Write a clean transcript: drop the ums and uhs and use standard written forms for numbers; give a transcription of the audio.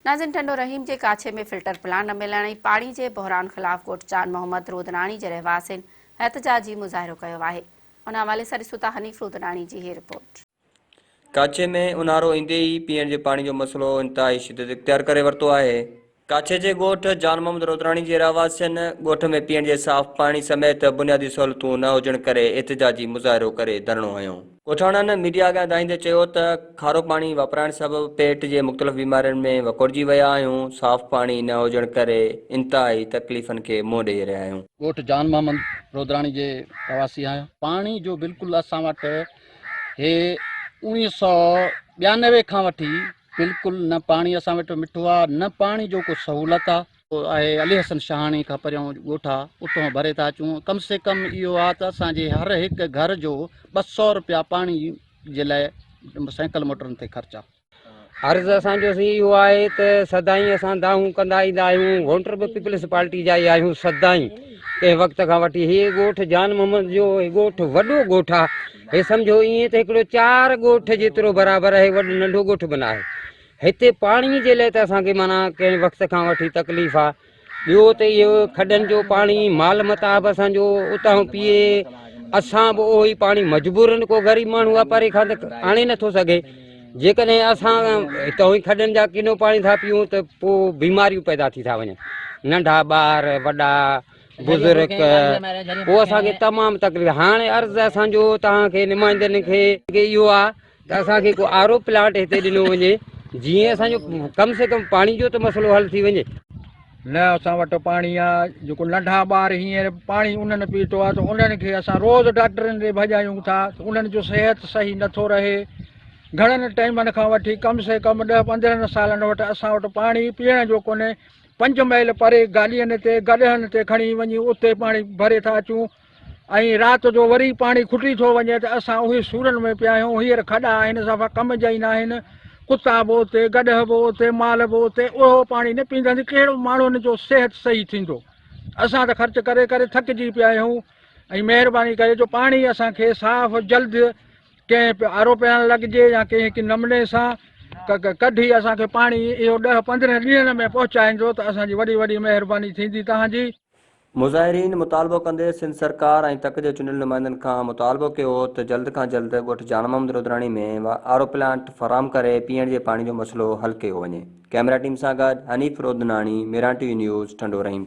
नाज़िन ٹنڈو रहीम जे काछे में filter plan न मिलण ऐं पाणी जे बहिरान ख़िलाफ़ ॻोठ जान मोहम्मद रोदनाणी जे रहवासियुनि एहतजाजी मुज़ाहिरो कयो आहे। उन हवाले सां ॾिसूं था हनीफ रोदनाणी जी हीअ रिपोर्ट। काछे में उन्हारो ईंदे ई पीअण जे पाणी जो मसइलो इंतिहाई शिदत इख्तियार करे वरितो आहे। काछे जे ॻोठ जान मोहम्मद रोदनाणी जे रहवासियुनि ॻोठ में पीअण जे साफ़ पाणी समेत बुनियादी सहूलियतूं न हुजण करे एहतजाजी मुज़ाहिरो करे धरणो हयो। ॻोठाणनि मीडिया खे ॿुधाईंदे चयो त खारो पाणी वापराइण सबबि पेट जे मुख़्तलिफ़ बीमारियुनि में वकोड़जी विया आहियूं। साफ़ पाणी न हुजण करे इंतिहाई तकलीफ़ुनि खे मुंहुं ॾेई रहिया आहियूं। ॻोठ जान मोहम्मद रोदराणी जे रहवासी आहियां। पाणी जो बिल्कुलु असां वटि हे 1992 खां वठी बिल्कुलु न पाणी असां वटि मिठो आहे, न पाणी जो को सहूलियत आहे। अली हसन शाहाणी खां परियों ॻोठ आहे, उतां भरे था अचूं। कम से कम इहो आहे त असांजे हर हिकु घर जो 200 रुपया पाणी जे लाइ साइकिल मोटरनि ते ख़र्च आहे। अर्ज़ु असांजो इहो आहे त सदाईं असां दाहूं कंदा ईंदा आहियूं। वोटर बि पीपल्स पार्टी जा ई आहियूं सदाईं। कंहिं वक़्त खां वठी हीअ ॻोठ जान मोहम्मद जो ॻोठ वॾो ॻोठ आहे। हे सम्झो ईअं त हिकिड़ो 4 ॻोठ जेतिरो बराबरि आहे, वॾो नंढो ॻोठ बि न आहे। हिते पाणीअ जे लाइ त असांखे माना कंहिं वक़्त खां वठी तकलीफ़ आहे। ॿियो त इहो खॾनि जो पाणी माल मताब असांजो उतां पीए, असां बि उहो ई पाणी मजबूरन को ग़रीब माण्हू आहे परे खां त आणे नथो सघे। जेकॾहिं असां हितां ई खॾनि जा किनो पाणी था पियूं त पोइ बीमारियूं पैदा थी था वञनि। नंढा ॿार, वॾा बुज़ुर्ग, पोइ असांखे तमामु तकलीफ़। हाणे अर्ज़ु असांजो तव्हांखे नुमाइंदनि खे इहो आहे त असांखे को आरो प्लांट हिते ॾिनो वञे, जीअं असांजो कम से कम पाणी जो त मसइलो हल थी वञे। न असां वटि पाणी आहे, जेको नंढा ॿार हींअर पाणी उन्हनि पीतो आहे त उन्हनि खे असां रोज़ु डॉक्टरनि ॾे भॼायूं था त उन्हनि जो सिहत सही नथो रहे। घणनि टाइमनि खां वठी कम से कम 10-15 सालनि वटि असां वटि पाणी पीअण जो कोन्हे। 5 माइल परे गाॾियुनि ते गॾहनि ते खणी वञी उते पाणी भरे था अचूं ऐं राति जो वरी पाणी खुटी थो वञे त असां उहे सूरनि में पिया आहियूं। हींअर खॾा आहिनि, सफ़ा कम जा ई न आहिनि। कुता बि उते, गॾह बि उते, माल बि उते। उहो पाणी न पीअंदासीं कहिड़ो माण्हुनि जो सिहत सही थींदो? असां त ख़र्चु करे करे थकिजी पिया आहियूं। ऐं महिरबानी करे जो पाणी असांखे साफ़ जल्द कंहिं आरो प्लान लॻिजे या कंहिं नमूने सां कढी असांखे पाणी इहो 10-15 ॾींहंनि में पहुचाईंदो त असांजी वॾी वॾी महिरबानी थींदी तव्हांजी। मुज़ाहिरीन मुतालबो कंदे सिंध सरकार ऐं तक जे चुनियल नुमाइंदनि खां मुतालबो कयो त जल्द खां जल्द ॻोठ जान मोहम्मद रोदराणी में आरो प्लांट फराहम करे पीअण जे पाणी जो मसइलो हल कयो वञे। कैमरा टीम सां गॾु हनीफ रोदनाणी, मेरा टीवी न्यूज़, ٹنڈو रहीम।